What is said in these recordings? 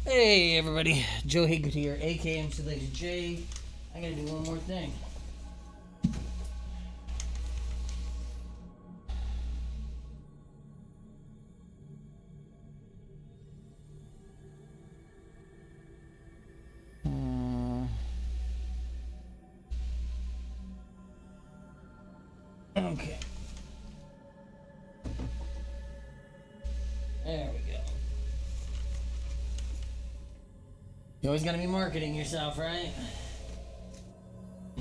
Hey everybody, Joe Higgins here, aka mclazyj. I gotta do one more thing. Okay. There we go. You always gotta be marketing yourself, right?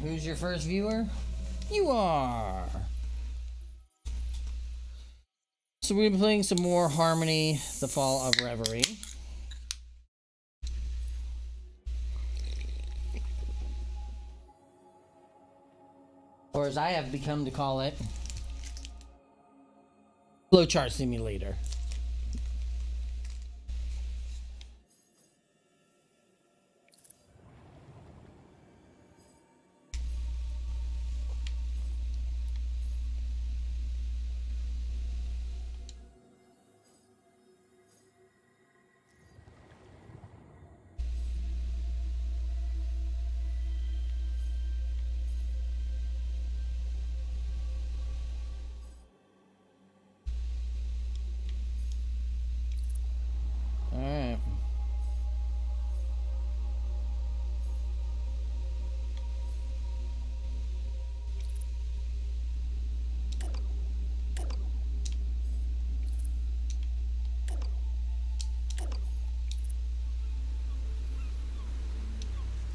Who's your first viewer? You are! So we've been playing some more Harmony, the Fall of Reverie. Or as I have become to call it, flowchart simulator. Alright.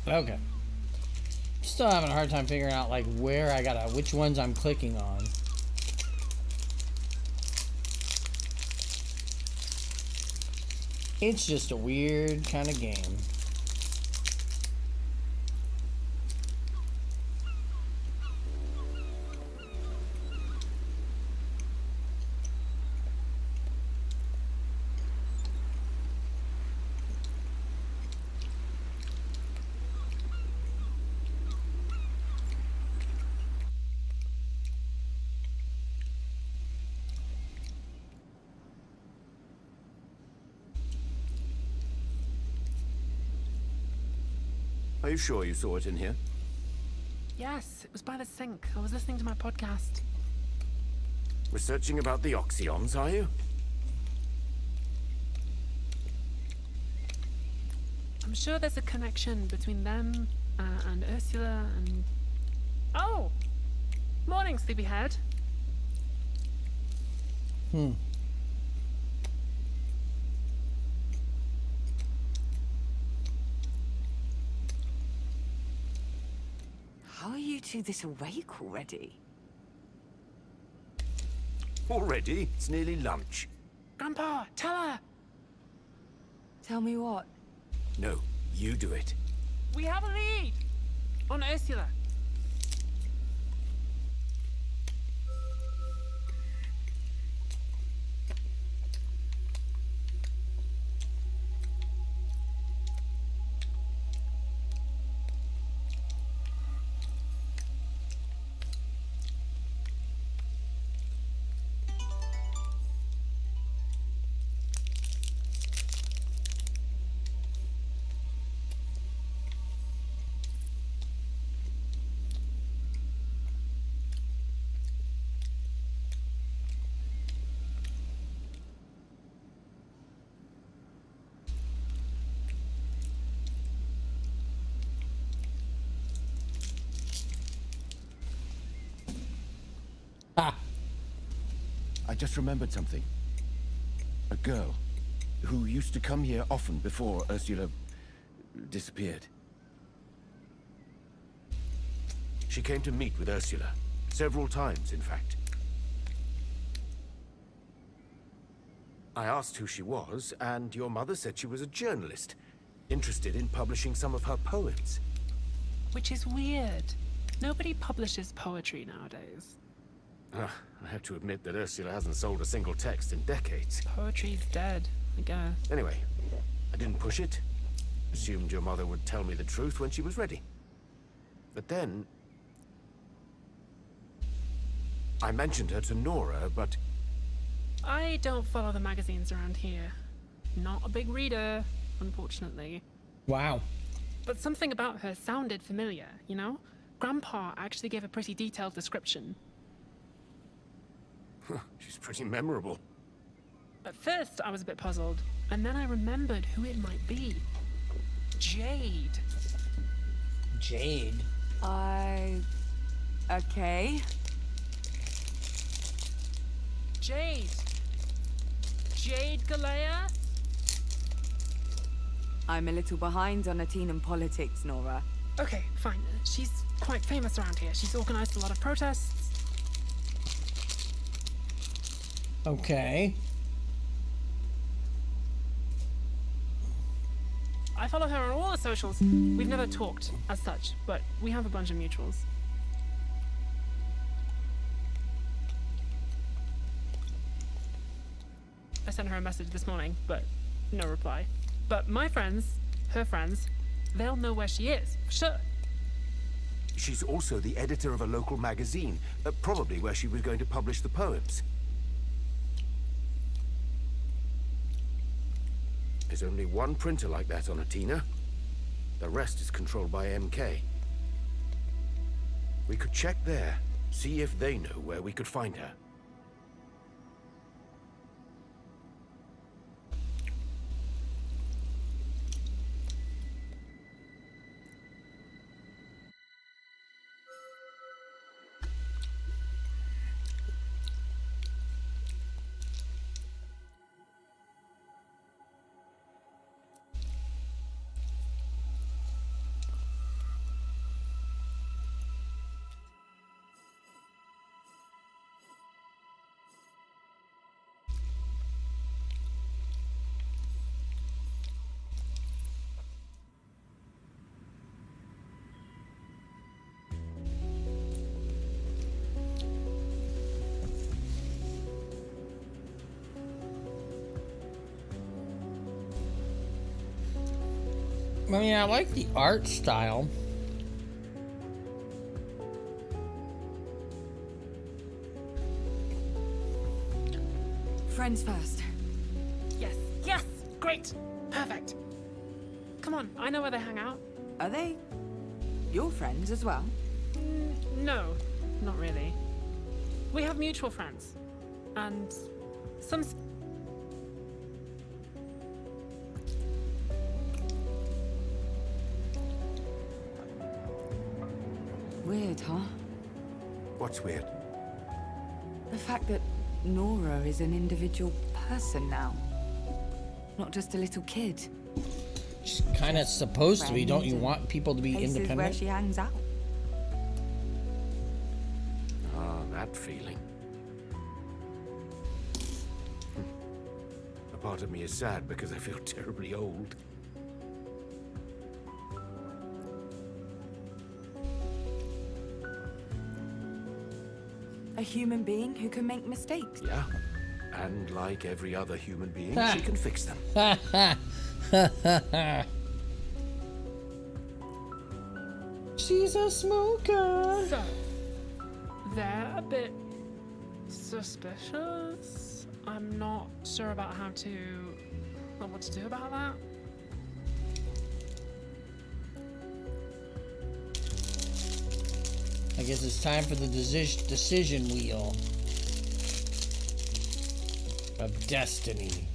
Okay. Still having a hard time figuring out like where I gotta, which ones I'm clicking on. It's just a weird kind of game. Are you sure you saw it in here? Yes, it was by the sink. I was listening to my podcast. Researching about the oxyons, are you? I'm sure there's a connection between them and Ursula and... Oh! Morning, sleepyhead. How are you two this awake already? Already? It's nearly lunch. Grandpa, tell her! Tell me what? No, you do it. We have a lead! On Ursula. Ha! I just remembered something. A girl who used to come here often before Ursula disappeared. She came to meet with Ursula. Several times, in fact. I asked who she was, and your mother said she was a journalist, interested in publishing some of her poems. Which is weird. Nobody publishes poetry nowadays. I have to admit that Ursula hasn't sold a single text in decades. Poetry's dead, I guess. Anyway, I didn't push it. Assumed your mother would tell me the truth when she was ready. But then... I mentioned her to Nora, but... I don't follow the magazines around here. Not a big reader. unfortunately. Wow. But something about her sounded familiar, you know? Grandpa actually gave a pretty detailed description. She's pretty memorable. At first, I was a bit puzzled, and then I remembered who it might be. Jade. Jade. Okay. Jade. Jade Galea? I'm a little behind on Atenan politics, Nora. Okay, fine. She's quite famous around here. She's organized a lot of protests. Okay. I follow her on all the socials. We've never talked as such, but we have a bunch of mutuals. I sent her a message this morning, but no reply. But my friends, her friends, they'll know where she is, for sure. She's also the editor of a local magazine, probably where she was going to publish the poems. There's only one printer like that on Athena. The rest is controlled by MK. We could check there, see if they know where we could find her. I mean, I like the art style. Friends first. Yes, yes, great, perfect. Come on, I know where they hang out. Are they your friends as well? No, not really. We have mutual friends, and some. Weird, huh? What's weird? The fact that Nora is an individual person now. Not just a little kid. She's kind of supposed to be. Don't you want people to be Places where independent? she hangs out. Ah, that feeling. A part of me is sad because I feel terribly old. A human being who can make mistakes. Yeah. And like every other human being, Ha. she can fix them. She's a smoker. So, they're a bit suspicious. I'm not sure about what to do about that. I guess it's time for the decision wheel of destiny.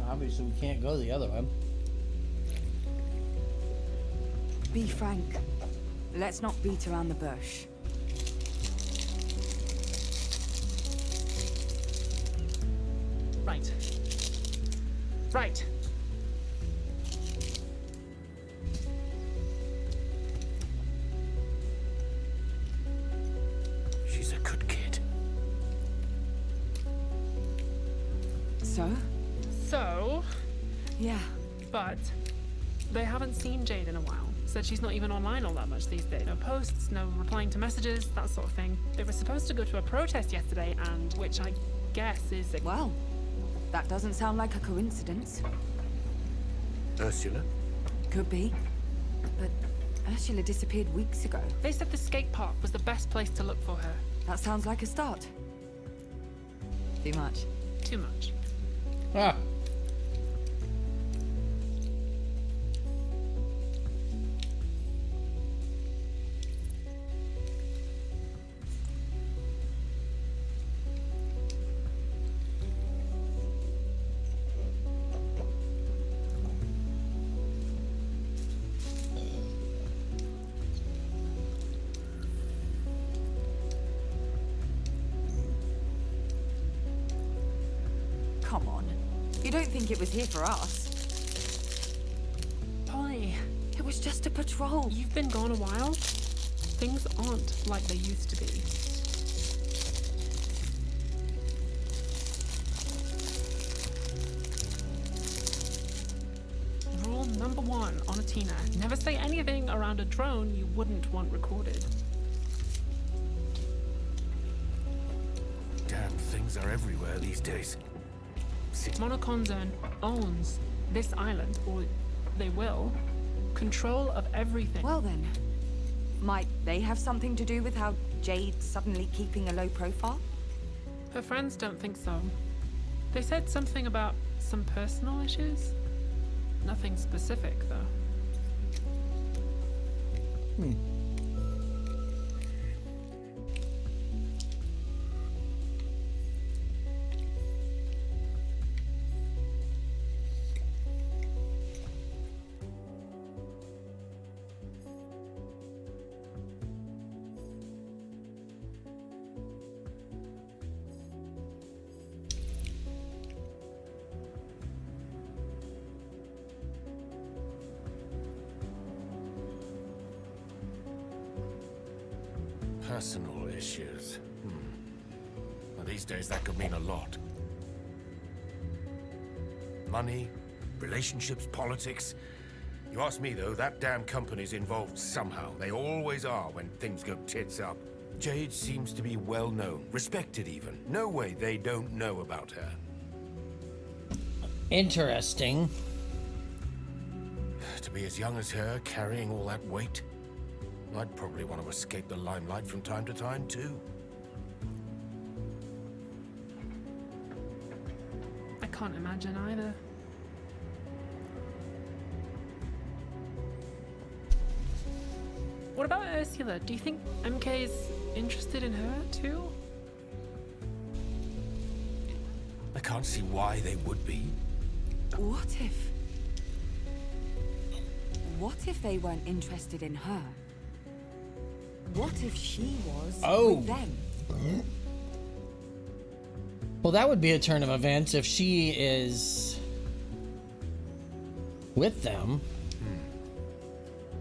Obviously, we can't go the other way. Be frank. Let's not beat around the bush. Right. Right. She's a good kid. So? So, Yeah. but they haven't seen Jade in a while. Said she's not even online all that much these days. No posts, no replying to messages, that sort of thing. They were supposed to go to a protest yesterday, and which I guess is a... Well, that doesn't sound like a coincidence. Ursula? Could be. But Ursula disappeared weeks ago. They said the skate park was the best place to look for her. That sounds like a start. Too much. Too much. Ah. Come on. You don't think it was here for us? Polly, It was just a patrol. you've been gone a while. Things aren't like they used to be. Rule number 1 on a Tina. Never say anything around a drone you wouldn't want recorded. Damn, things are everywhere these days. Monoconzern owns this island, or they will. Control of everything. Well then, might they have something to do with how Jade's suddenly keeping a low profile? Her friends don't think so. They said something about some personal issues. Nothing specific, though. Personal issues. Well, these days that could mean a lot. Money, relationships, politics. You ask me though, that damn company's involved somehow. They always are when things go tits up. Jade seems to be well known, respected even. No way they don't know about her. Interesting. To be as young as her, carrying all that weight, I'd probably want to escape the limelight from time to time, too. I can't imagine either. What about Ursula? Do you think MK is interested in her, too? I can't see why they would be. What if... What if they weren't interested in her? What if she was with them? Well, that would be a turn of events if she is with them.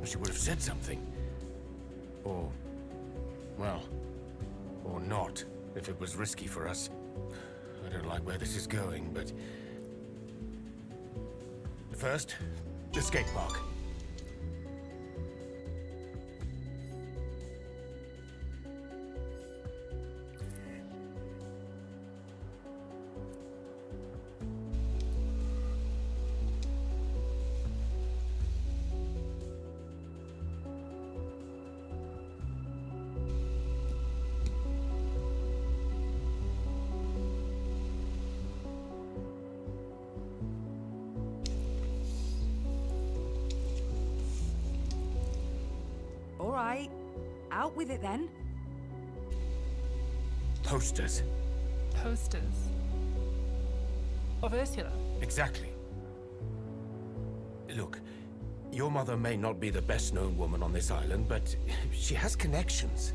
She would have said something. Or, well, or not, if it was risky for us. I don't like where this is going, but... First, the skate park. All right, out with it then. Posters. Posters. Of Ursula. Exactly. Look, your mother may not be the best-known woman on this island, but she has connections.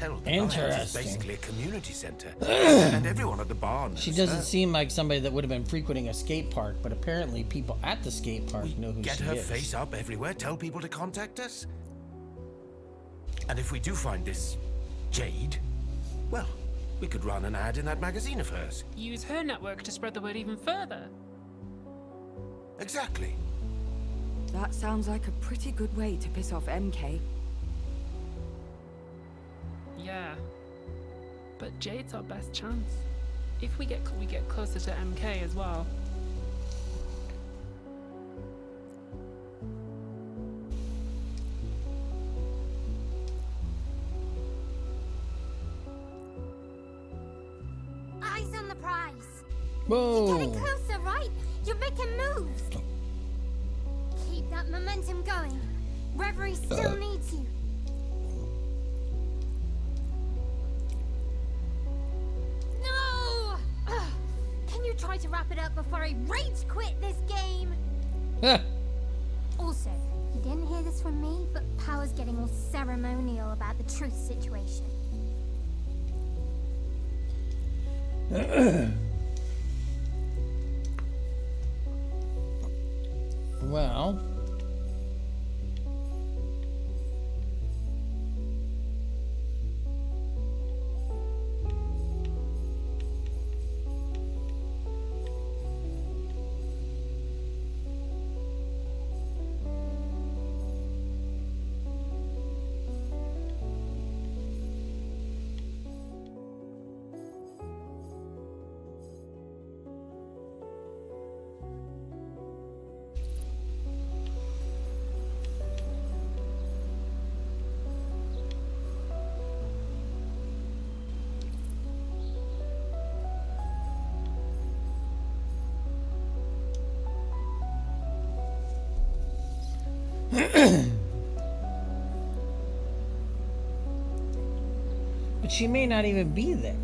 Hell, the lighthouse is Interesting. basically a community center. And everyone at the bar knows She doesn't her. seem like somebody that would have been frequenting a skate park, but apparently people at the skate park know who Get she her is. face up everywhere, tell people to contact us. And if we do find this Jade, well, we could run an ad in that magazine of hers. Use her network to spread the word even further. Exactly. That sounds like a pretty good way to piss off MK. Yeah. But Jade's our best chance. If we get closer to MK as well. Eyes on the prize. Whoa! Getting closer, right? You're making moves. Keep that momentum going. Reverie still needs you. No! Ugh. Can you try to wrap it up before I rage quit this game? Also, you didn't hear this from me, but Power's getting all ceremonial about the truth situation. Well, but she may not even be there.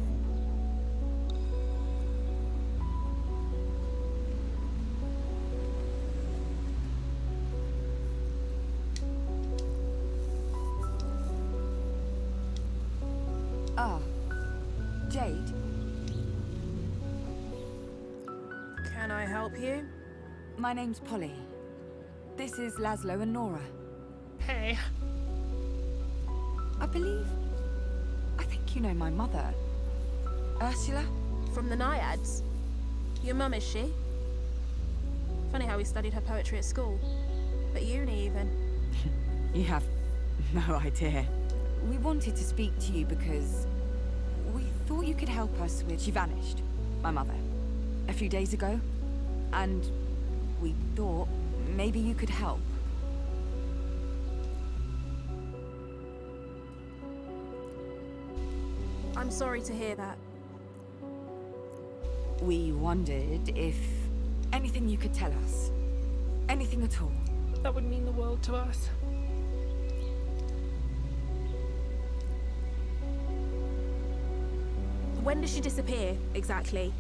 Ah, Jade. Can I help you? My name's Polly. This is Laszlo and Nora. Hey. I think you know my mother. Ursula? From the Naiads? Your mum, is she? Funny how we studied her poetry at school. At uni, even. You have no idea. We wanted to speak to you because we thought you could help us with... She vanished, my mother, a few days ago. And we thought maybe you could help. I'm sorry to hear that. We wondered if anything you could tell us. Anything at all. That would mean the world to us. When did she disappear, exactly?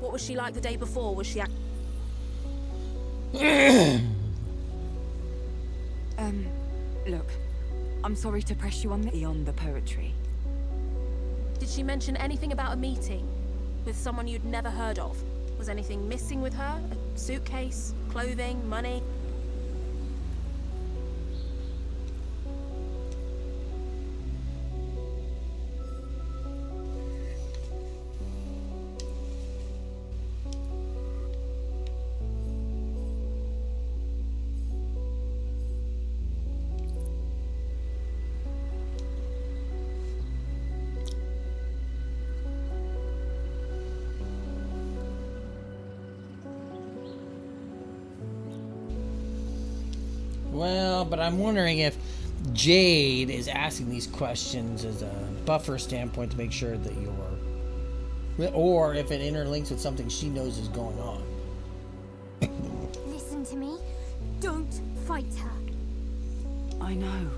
What was she like the day before? Was she Look, I'm sorry to press you on the poetry. Did she mention anything about a meeting? With someone you'd never heard of? Was anything missing with her? A suitcase? Clothing? Money? Well, but I'm wondering if Jade is asking these questions as a buffer standpoint to make sure that you're... Or if it interlinks with something she knows is going on. Listen to me. Don't fight her. I know.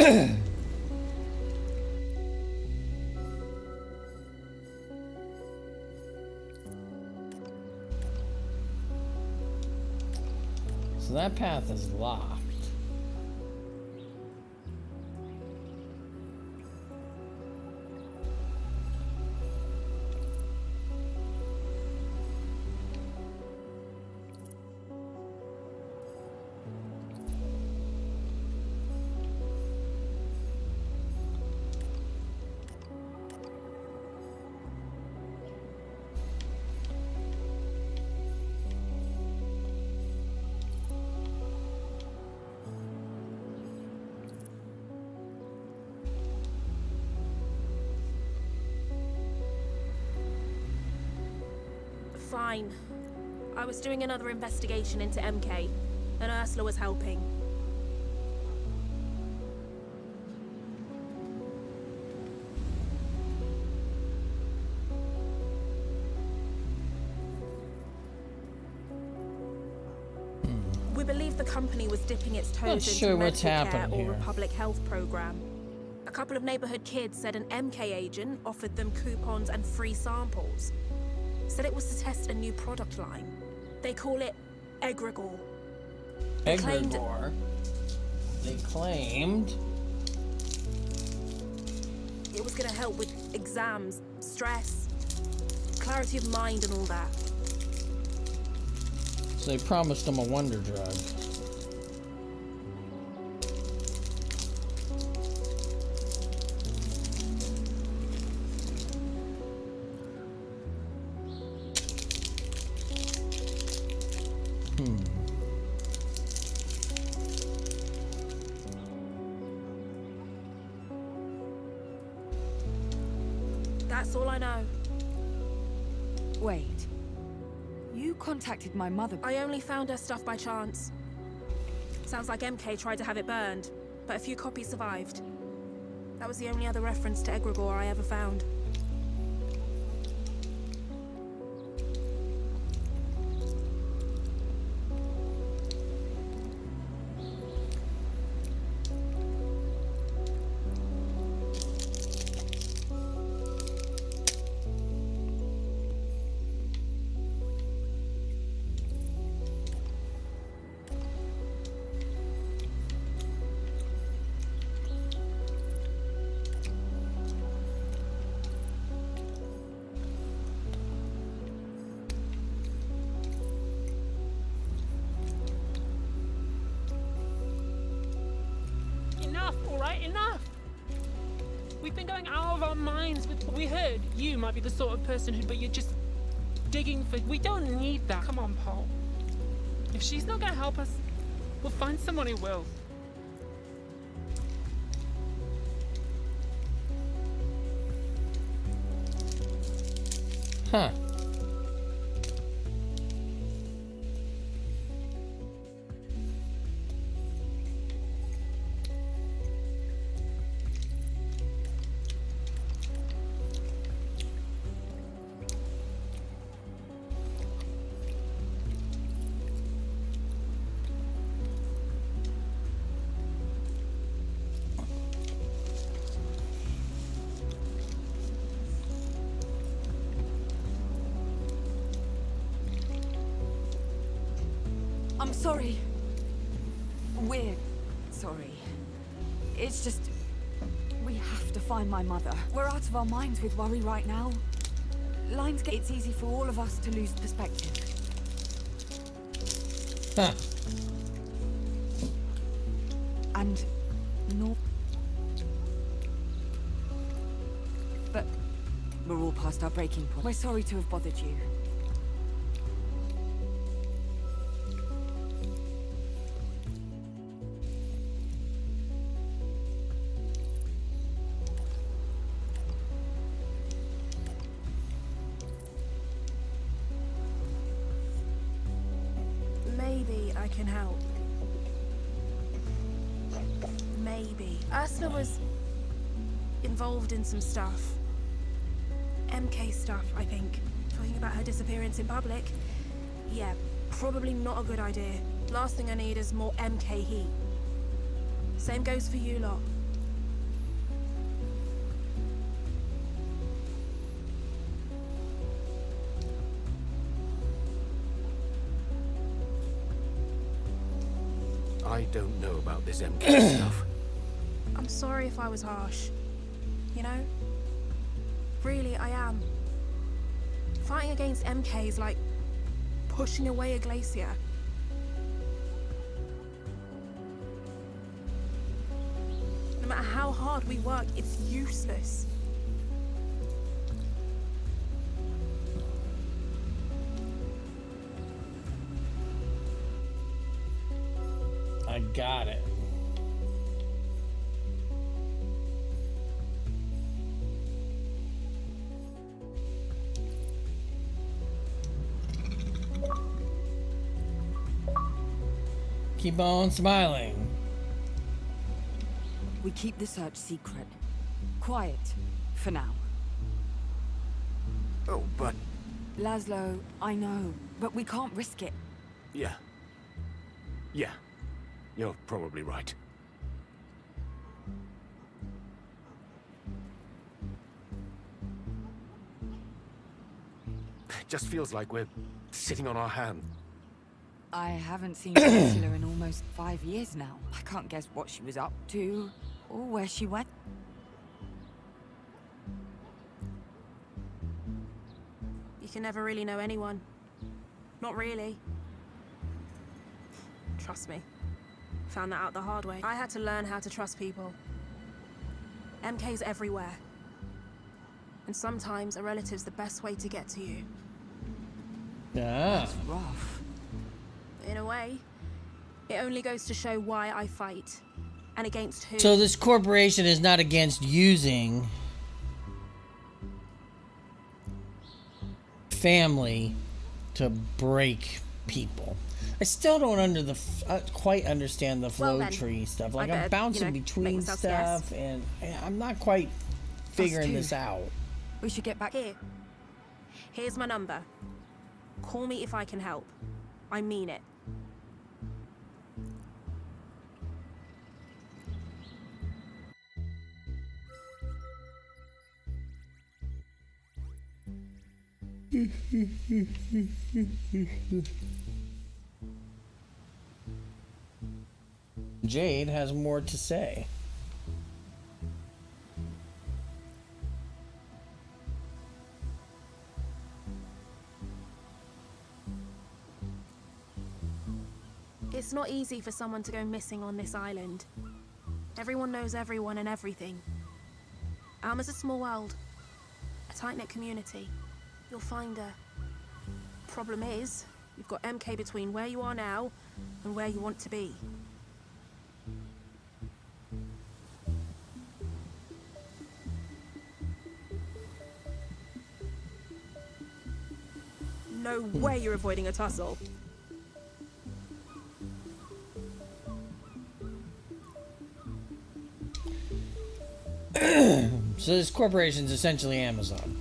So that path is locked. Fine. I was doing another investigation into MK, and Ursula was helping. We believe the company was dipping its toes Not into sure what's medical care happening or here. a public health program. A couple of neighborhood kids said an MK agent offered them coupons and free samples. Said it was to test a new product line. They call it Egregore. claimed- Egregore. They claimed. It was going to help with exams, stress, clarity of mind and all that. So they promised them a wonder drug. That's all I know. Wait. You contacted my mother. I only found her stuff by chance. Sounds like MK tried to have it burned, but a few copies survived. That was the only other reference to Egregore I ever found. Enough, alright, enough! We've been going out of our minds with what we heard. You might be the sort of person who, but you're just digging for. We don't need that. Come on, Paul. If she's not gonna help us, we'll find someone who will. Huh. I'm sorry. We're sorry. It's just... we have to find my mother. We're out of our minds with worry right now. It's easy for all of us to lose perspective. Huh. And... no... But... we're all past our breaking point. We're sorry to have bothered you. Maybe I can help. Maybe. Ursula was involved in some stuff. MK stuff, I think. Talking about her disappearance in public. Yeah, probably not a good idea. Last thing I need is more MK heat. Same goes for you lot. I don't know about this MK stuff. I'm sorry if I was harsh. You know? Really, I am. Fighting against MK is like pushing away a glacier. No matter how hard we work, it's useless. I got it. Keep on smiling. We keep the search secret. Quiet, for now. Oh, but... Laszlo, I know, but we can't risk it. Yeah. Yeah. You're probably right. Just feels like we're sitting on our hands. I haven't seen Ursula in almost 5 years now. I can't guess what she was up to, or where she went. You can never really know anyone. Not really. Trust me. Found that out the hard way. I had to learn how to trust people. MK's everywhere. And sometimes a relative's the best way to get to you. Ah. Rough. In a way, it only goes to show why I fight. And against who. So this corporation is not against using family to break people. I still don't quite understand the flow Well, then, tree stuff. I Like, better, I'm bouncing make between myself stuff, and I'm not quite figuring too. this out. We should get back. Here. Here's my number. Call me if I can help. I mean it. Jade has more to say. It's not easy for someone to go missing on this island. Everyone knows everyone and everything. Alma's a small world. A tight-knit community. You'll find her. Problem is, you've got MK between where you are now and where you want to be. No way you're avoiding a tussle. So this corporation's essentially Amazon.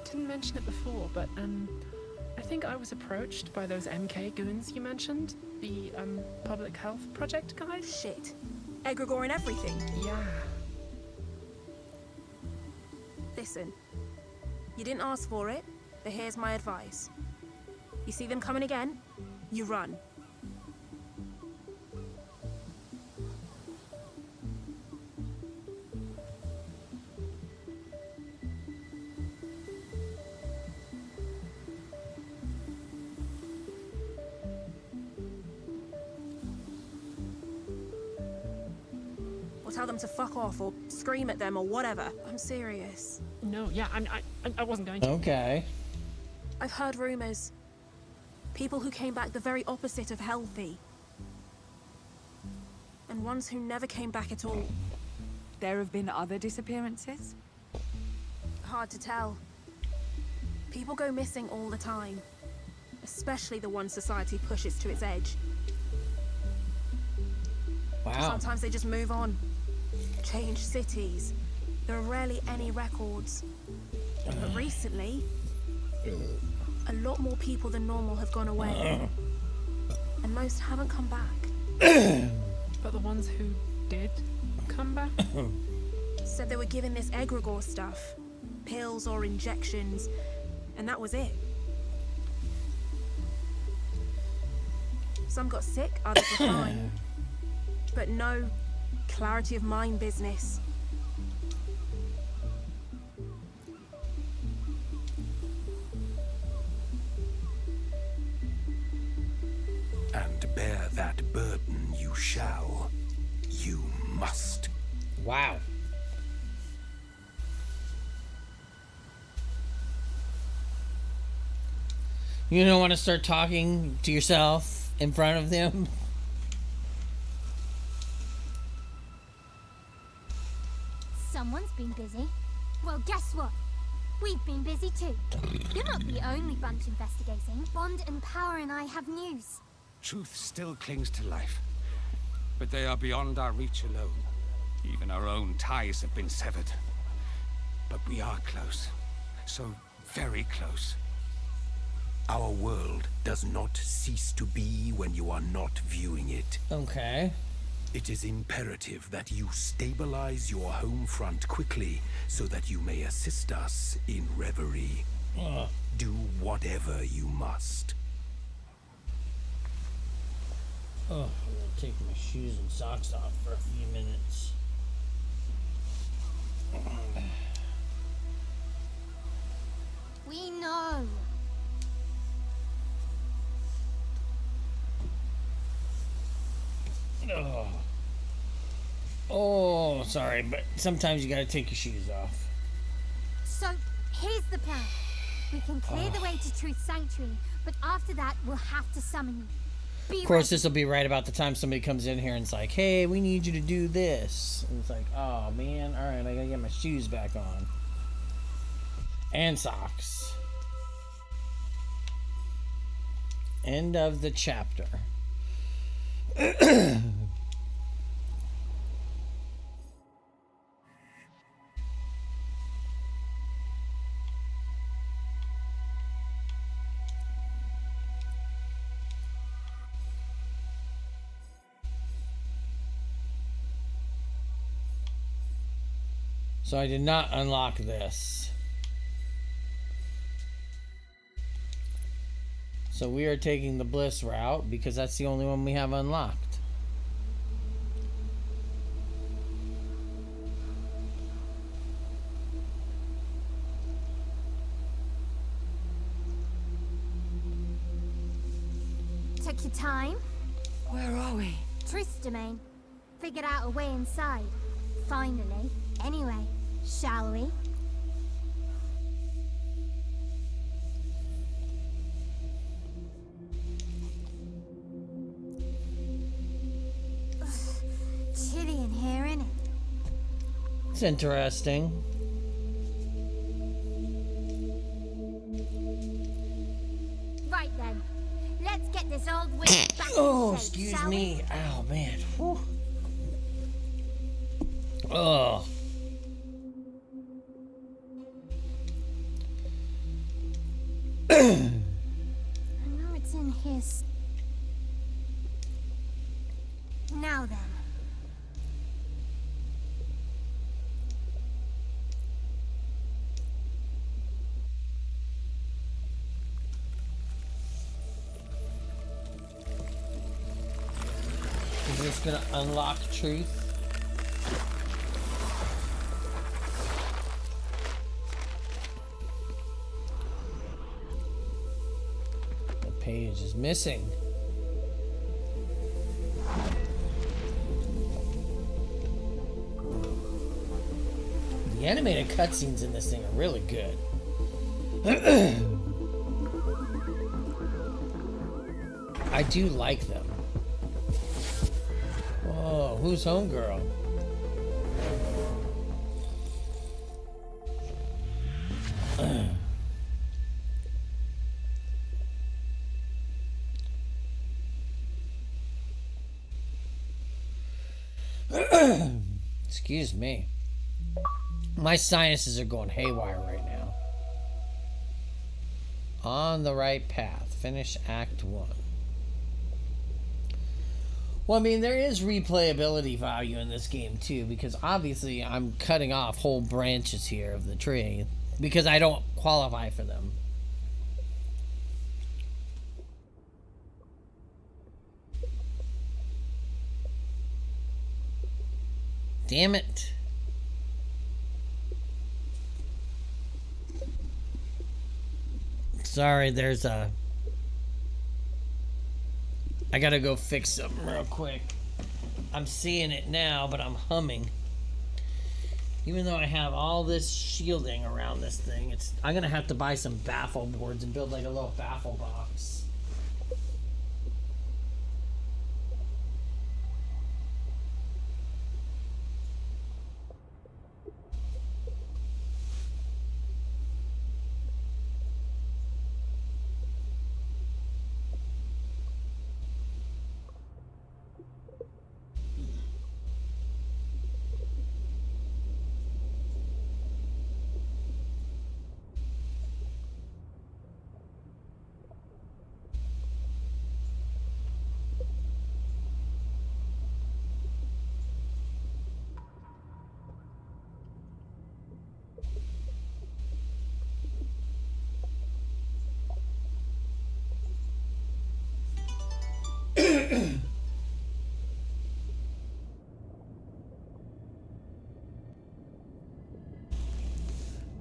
Didn't mention it before, but I think I was approached by those MK goons you mentioned, the public health project guys. Shit. Egregore and everything. Yeah. Listen, you didn't ask for it, but here's my advice. You see them coming again, you run. Or tell them to fuck off, or scream at them, or whatever. I'm serious. No, yeah, I wasn't going to. Okay. I've heard rumors. People who came back the very opposite of healthy. And ones who never came back at all. There have been other disappearances? Hard to tell. People go missing all the time. Especially the ones society pushes to its edge. Wow. Sometimes they just move on. Change cities. There are rarely any records. But recently, a lot more people than normal have gone away. And most haven't come back. But the ones who did come back? Said they were given this egregore stuff. Pills or injections. And that was it. Some got sick, others were fine. But no clarity of mind business. And bear that burden you shall. You must. Wow. You don't want to start talking to yourself in front of them? Someone's been busy. Well, guess what? We've been busy too. You're not the only bunch investigating. Bond and Power and I have news. Truth still clings to life, but they are beyond our reach alone. Even our own ties have been severed. But we are close. So very close. Our world does not cease to be when you are not viewing it. Okay. It is imperative that you stabilize your home front quickly so that you may assist us in Reverie. Do whatever you must. Oh, I'm gonna take my shoes and socks off for a few minutes. We know. Oh, sorry, but sometimes you gotta take your shoes off. So, here's the plan. We can clear the way to Truth Sanctuary, but after that, we'll have to summon you. Of course, this will be right about the time somebody comes in here and it's like, hey, we need you to do this. And it's like, oh, man, all right, I gotta get my shoes back on. And socks. End of the chapter. So I did not unlock this. So we are taking the Bliss route because that's the only one we have unlocked. Took your time. Where are we? Truth domain. Figured out a way inside. Finally. Anyway, shall we? Ugh, chilly in here, innit? It's interesting. Right then. Let's get this old witch back Oh, in shape, excuse shall we? me. Oh, man. Whew. Oh. I know it's in his. Now then. Is this gonna unlock truth? The page is missing. The animated cutscenes in this thing are really good. I do like them. Whoa, who's homegirl? Excuse me. My sinuses are going haywire right now. On the right path. Finish Act 1. Well, I mean, there is replayability value in this game, too, because obviously I'm cutting off whole branches here of the tree because I don't qualify for them. Damn it. Sorry, there's a... I gotta go fix something real quick. I'm seeing it now, but I'm humming. Even though I have all this shielding around this thing, I'm gonna have to buy some baffle boards and build like a little baffle box.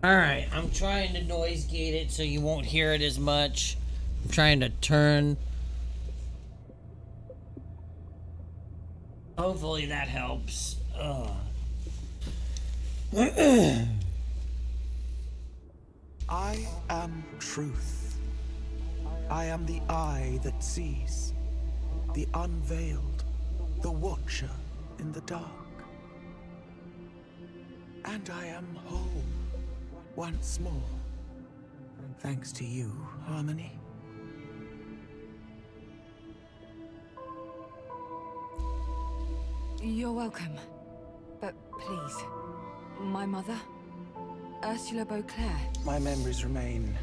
Alright, I'm trying to noise gate it so you won't hear it as much. I'm trying to turn. Hopefully that helps. I am truth. I am the eye that sees, the unveiled, the watcher in the dark. And I am whole. Once more, thanks to you, Harmony. You're welcome. But please, my mother, Ursula Beauclair. My memories remain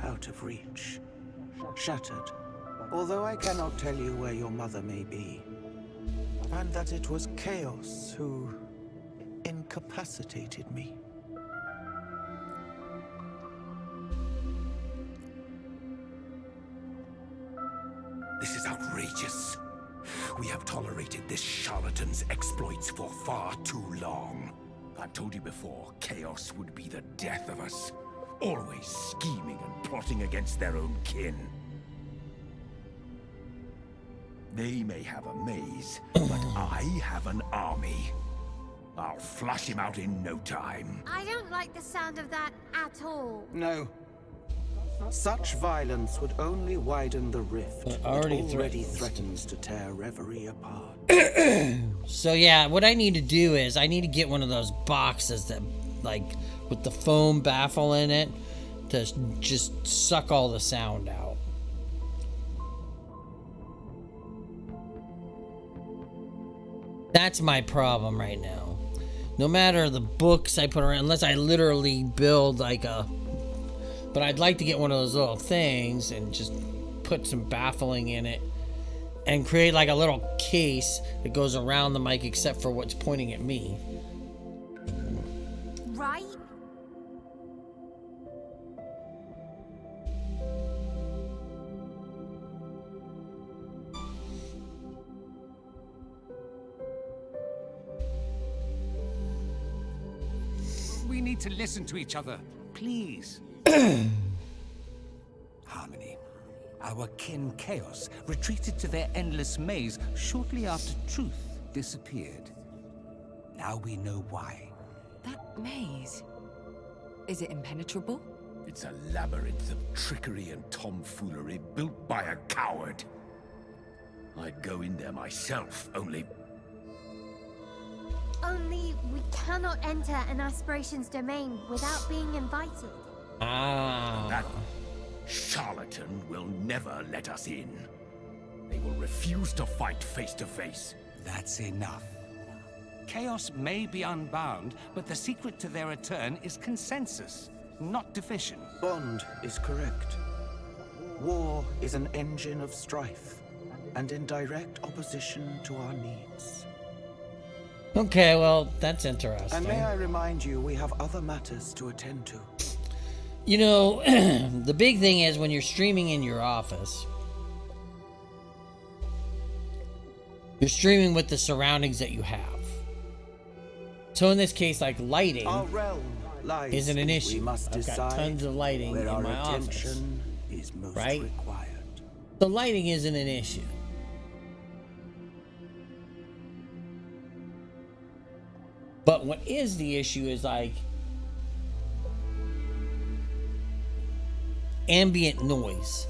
out of reach, shattered. Although I cannot tell you where your mother may be. And that it was Chaos who incapacitated me. This is outrageous. We have tolerated this charlatan's exploits for far too long. I've told you before, Chaos would be the death of us. Always scheming and plotting against their own kin. They may have a maze, but I have an army. I'll flush him out in no time. I don't like the sound of that at all. No. Such violence would only widen the rift that already threatens to tear Reverie apart. So yeah, what I need to do is I need to get one of those boxes that, like, with the foam baffle in it to just suck all the sound out. That's my problem right now. No matter the books I put around, unless I literally build like a... But I'd like to get one of those little things and just put some baffling in it and create like a little case that goes around the mic except for what's pointing at me. Right? We need to listen to each other, please. Harmony. Our kin Chaos retreated to their endless maze shortly after Truth disappeared. Now we know why. That maze. Is it impenetrable? It's a labyrinth of trickery and tomfoolery built by a coward. I'd go in there myself, only We cannot enter an aspiration's domain without being invited. Ah. that charlatan will never let us in. They will refuse to fight face to face. That's enough. Chaos may be unbound, but the secret to their return is consensus, not division. Bond is correct. War is an engine of strife, and in direct opposition to our needs. Okay, well, that's interesting. And may I remind you, we have other matters to attend to. You know, the big thing is when you're streaming in your office, you're streaming with the surroundings that you have. So in this case, like lighting Our realm lies. isn't an issue. We must I've got decide tons of lighting where in our my office. attention is most right? required. The lighting isn't an issue. But what is the issue is like ambient noise.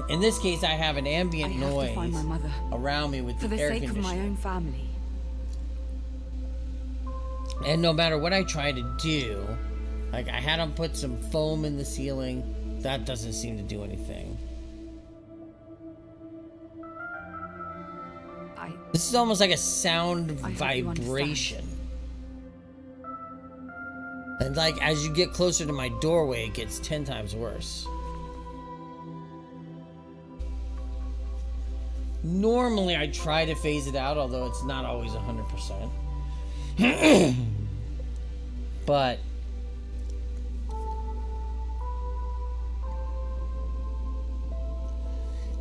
In this case, I have an ambient I have noise to find my mother. around me with For the the air sake of conditioner. my own family. And no matter what I try to do, like I had them put some foam in the ceiling, that doesn't seem to do anything. This is almost like a sound vibration. And like as you get closer to my doorway, it gets 10 times worse. Normally I try to phase it out, although it's not always 100%. But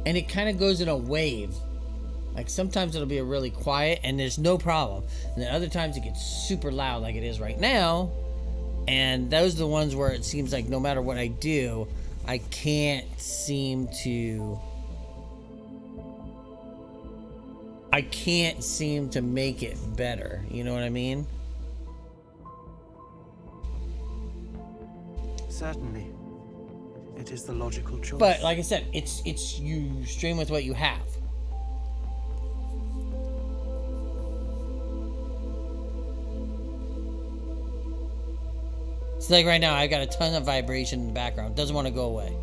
and it kind of goes in a wave. Like sometimes it'll be a really quiet and there's no problem, and then other times it gets super loud like it is right now. And those are the ones where it seems like no matter what I do, I can't seem to make it better. You know what I mean? Certainly. It is the logical choice. But like I said, it's you stream with what you have. It's like right now I got a ton of vibration in the background. Doesn't want to go away.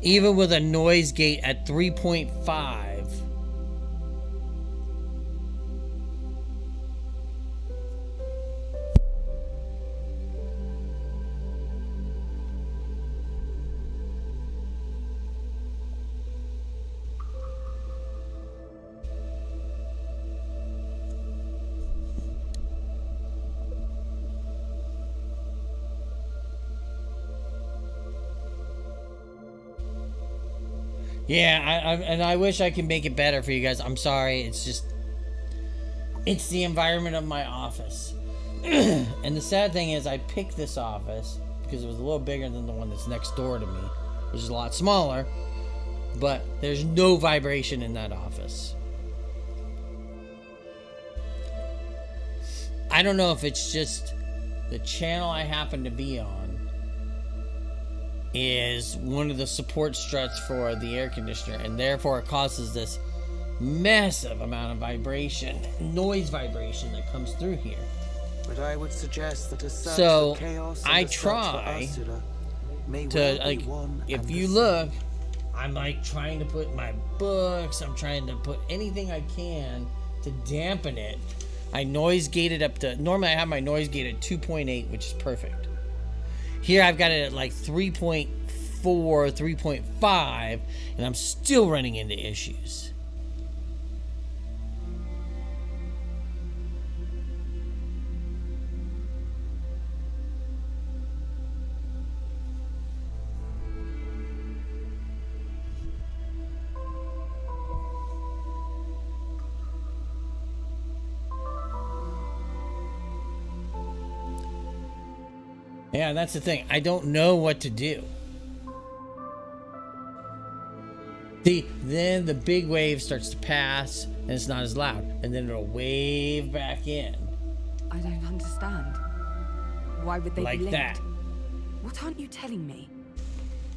Even with a noise gate at 3.5. Yeah, and I wish I could make it better for you guys. I'm sorry. It's the environment of my office. And the sad thing is I picked this office because it was a little bigger than the one that's next door to me, which is a lot smaller. But there's no vibration in that office. I don't know if it's just the channel I happen to be on is one of the support struts for the air conditioner, and therefore it causes this massive amount of vibration, noise vibration that comes through here. But I would suggest that a search So for chaos and I a search for try Ursula may to well be like, one if and you the look, I'm like trying to put my books, I'm trying to put anything I can to dampen it. I noise gated up to, normally I have my noise gate at 2.8, which is perfect. Here I've got it at like 3.4, 3.5, and I'm still running into issues. Yeah, that's the thing. I don't know what to do. Then the big wave starts to pass, and it's not as loud. And then it'll wave back in. I don't understand. Why would they Like be linked? that. What aren't you telling me?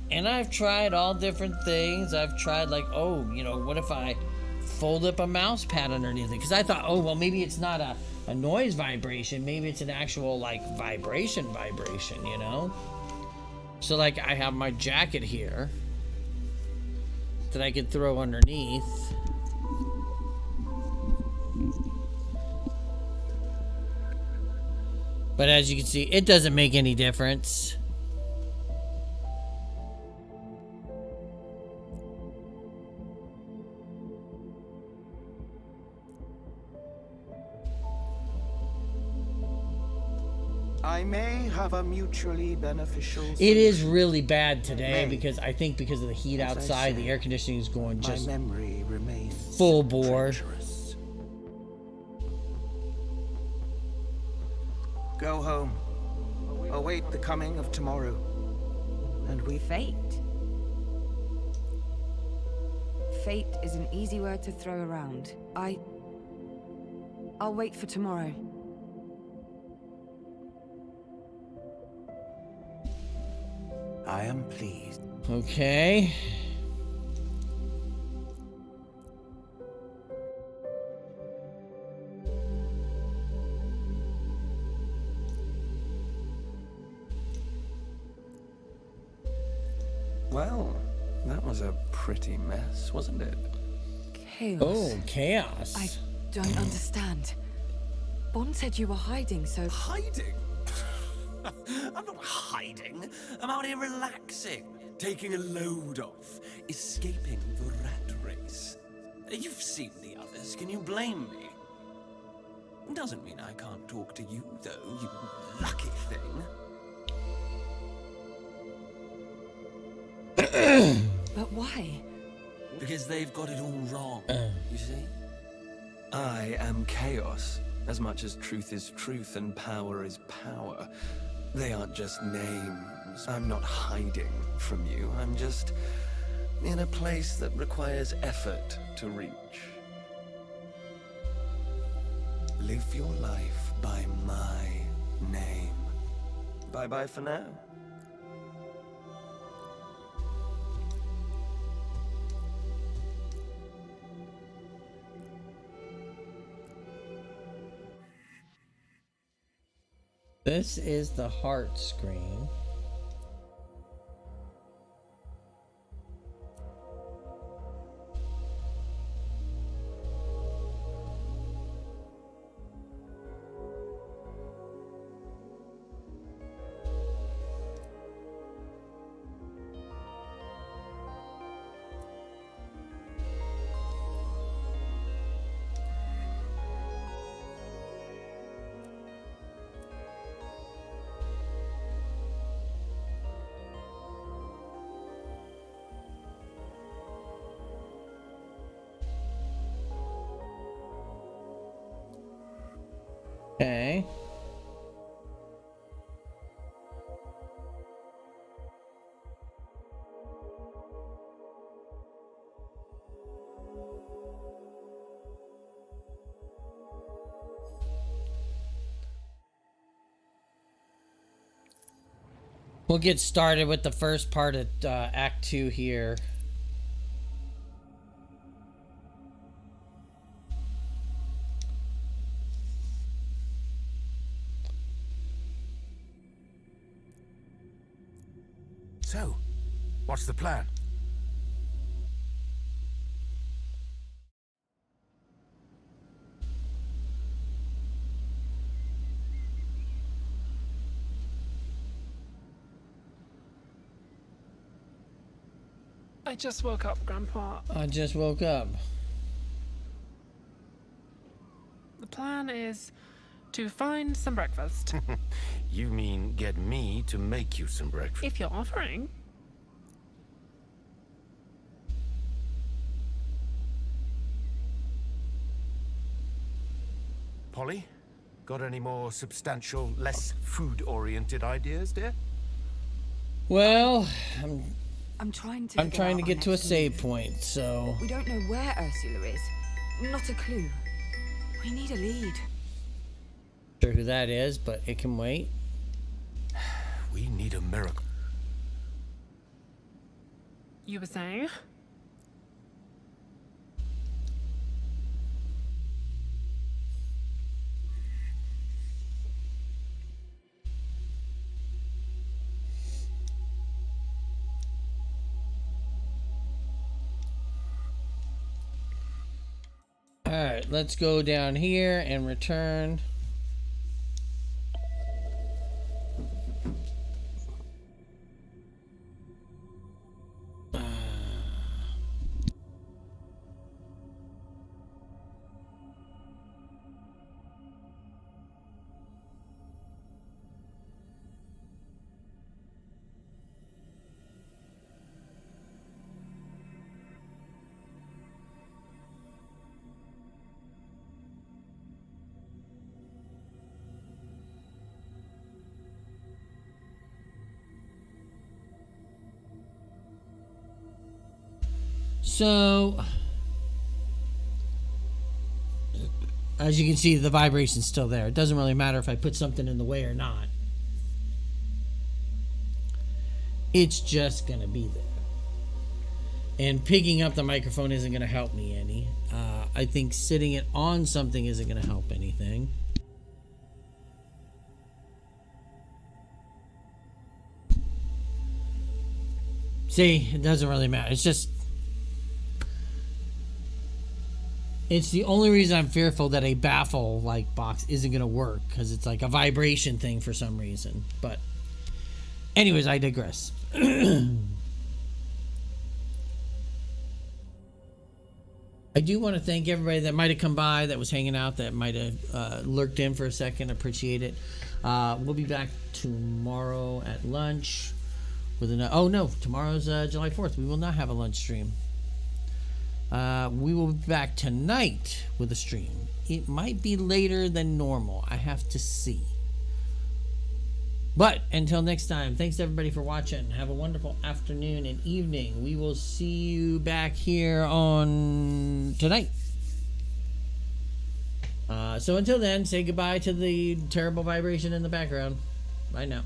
And I've tried all different things. I've tried like, oh, you know, what if I fold up a mouse pad underneath it? Because I thought, oh, well, maybe it's not a noise vibration. Maybe it's an actual, like, vibration, you know? So, like, I have my jacket here that I could throw underneath. But as you can see, it doesn't make any difference. I may have a mutually beneficial It is solution. really bad today May. because I think because of the heat As I outside, the say, air conditioning is going My just memory remains full bore. treacherous. Go home. Await the coming of tomorrow. And we Fate. Fate is an easy word to throw around. I'll wait for tomorrow. I am pleased. Okay. Well, that was a pretty mess, wasn't it? Chaos. Oh, chaos. I don't understand. Bond said you were hiding, so... Hiding? I'm not hiding. I'm out here relaxing, taking a load off, escaping the rat race. You've seen the others. Can you blame me? Doesn't mean I can't talk to you, though, you lucky thing. But why? Because they've got it all wrong, you see? I am chaos, as much as truth is truth and power is power. They aren't just names. I'm not hiding from you. I'm just in a place that requires effort to reach. Live your life by my name. Bye-bye for now. This is the heart screen. Okay. We'll get started with the first part of Act 2 here. So, what's the plan? I just woke up, Grandpa. I just woke up. The plan is to find some breakfast. You mean get me to make you some breakfast? If you're offering. Polly, got any more substantial, less food-oriented ideas, dear? Well, I'm trying to I'm trying to get to a save point, so... We don't know where Ursula is. Not a clue. We need a lead. Sure who that is, but it can wait. We need a miracle. You were saying? Alright, let's go down here and return. So, as you can see, the vibration's still there. It doesn't really matter if I put something in the way or not. It's just going to be there. And picking up the microphone isn't going to help me any. I think sitting it on something isn't going to help anything. See, it doesn't really matter. It's just... It's the only reason I'm fearful that a baffle-like box isn't going to work. Because it's like a vibration thing for some reason. But... anyways, I digress. I do want to thank everybody that might have come by, that was hanging out, that might have lurked in for a second. Appreciate it. We'll be back tomorrow at lunch with an... oh no, tomorrow's July 4th. We will not have a lunch stream. We will be back tonight with a stream. It might be later than normal. I have to see. But until next time, thanks everybody for watching. Have a wonderful afternoon and evening. We will see you back here on tonight. So until then, say goodbye to the terrible vibration in the background. Bye now.